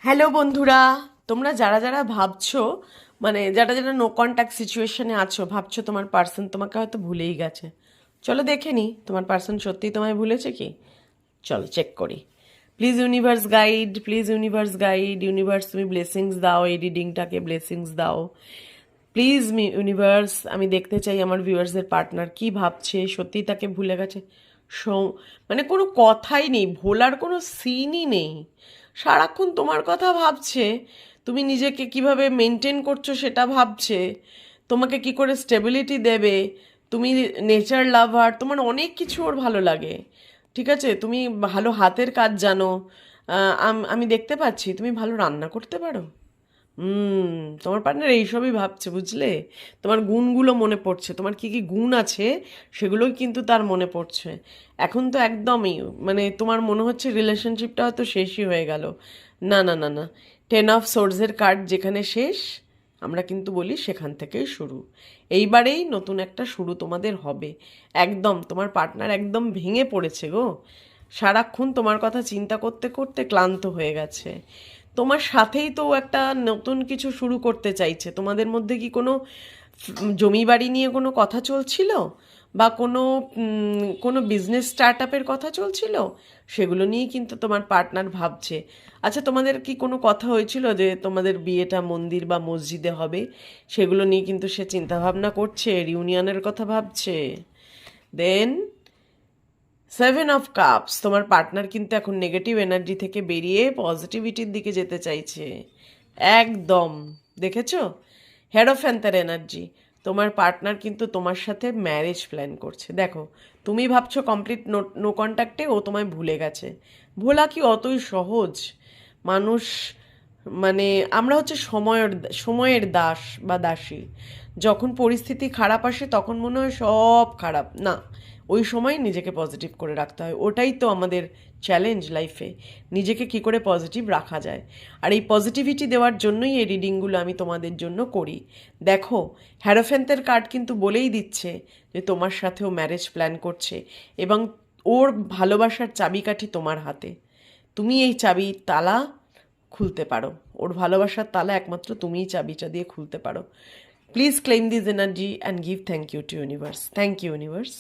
Hello বন্ধুরা, তোমরা যারা যারা ভাবছো, মানে যারা যারা নো কন্ট্যাক্ট সিচুয়েশনে আছো, ভাবছো তোমার পার্সন তোমাকে হয়তো ভুলেই গেছে। চলো দেখে নি তোমার পার্সন সত্যিই তোমায় ভুলেছে কি। চলো চেক করি। Please universe guide, please universe guide, universe তুমি ব্লেসিংস দাও, এই রিডিংটাকে ব্লেসিংস দাও প্লিজ। ইউনিভার্স, আমি দেখতে চাই আমার ভিউয়ার্সের পার্টনার কি ভাবছে, সত্যিই তাকে ভুলে গেছে। মানে কোনো কথাই নেই, ভোলার কোনো সিনই নেই। সারাক্ষণ তোমার কথা ভাবছে, তুমি নিজেকে কিভাবে মেনটেন করছো সেটা ভাবছে, তোমাকে কি করে স্টেবিলিটি দেবে। তুমি নেচার লাভার, তোমার অনেক কিছু ওর ভালো লাগে। ঠিক আছে, তুমি ভালো হাতের কাজ জানো। আমি দেখতে পাচ্ছি তুমি ভালো রান্না করতে পারো। হুম, তোমার পার্টনার এইসবই ভাবছে, বুঝলে? তোমার গুণগুলো মনে পড়ছে, তোমার কি কি গুণ আছে সেগুলোই কিন্তু তার মনে পড়ছে। এখন তো একদমই, মানে তোমার মনে হচ্ছে রিলেশনশিপটা হয়তো শেষই হয়ে গেল। না না না না, 10 অফ সোর্সের কার্ড যেখানে শেষ, আমরা কিন্তু বলি সেখান থেকেই শুরু। এইবারেই নতুন একটা শুরু তোমাদের হবে। একদম তোমার পার্টনার একদম ভেঙে পড়েছে গো। সারাক্ষণ তোমার কথা চিন্তা করতে করতে ক্লান্ত হয়ে গেছে। তোমার সাথেই তো ও একটা নতুন কিছু শুরু করতে চাইছে। তোমাদের মধ্যে কি কোনো জমি বাড়ি নিয়ে কোনো কথা চলছিল, বা কোনো বিজনেস স্টার্ট আপের কথা চলছিল? সেগুলো নিয়েই কিন্তু তোমার পার্টনার ভাবছে। আচ্ছা, তোমাদের কি কোনো কথা হয়েছিল যে তোমাদের বিয়েটা মন্দির বা মসজিদে হবে? সেগুলো নিয়ে কিন্তু সে চিন্তাভাবনা করছে, রিউনিয়নের কথা ভাবছে। দেন 7 অফ কাপস, তোমার পার্টনার কিন্তু এখন নেগেটিভ এনার্জি থেকে বেরিয়ে পজিটিভিটির দিকে যেতে চাইছে। একদম, দেখেছো? হেরোফ্যান্টার এনার্জি। তোমার পার্টনার কিন্তু তোমার সাথে ম্যারেজ প্ল্যান করছে। দেখো, তুমি ভাবছো কমপ্লিট নো কন্ট্যাক্টে ও তোমায় ভুলে গেছে। ভোলা কি অতই সহজ? মানুষ, মানে আমরা হচ্ছে সময়ের দাস বা দাসী। যখন পরিস্থিতি খারাপ আসে তখন মনে হয় সব খারাপ। না, ওই সময় নিজেকে পজিটিভ করে রাখতে হয়। ওটাই তো আমাদের চ্যালেঞ্জ লাইফে, নিজেকে কি করে পজিটিভ রাখা যায়। আর এই পজিটিভিটি দেওয়ার জন্যই এই রিডিংগুলো আমি তোমাদের জন্য করি। দেখো, হ্যারোফ্যান্টের কার্ড কিন্তু বলেই দিচ্ছে যে তোমার সাথেও ম্যারেজ প্ল্যান করছে, এবং ওর ভালোবাসার চাবিকাঠি তোমার হাতে। তুমি এই চাবি তালা খুলতে পারো। ওর ভালোবাসার তালা একমাত্র তুমিই চাবিটা দিয়ে খুলতে পারো। Please claim this energy and give thank you to universe. Thank you universe.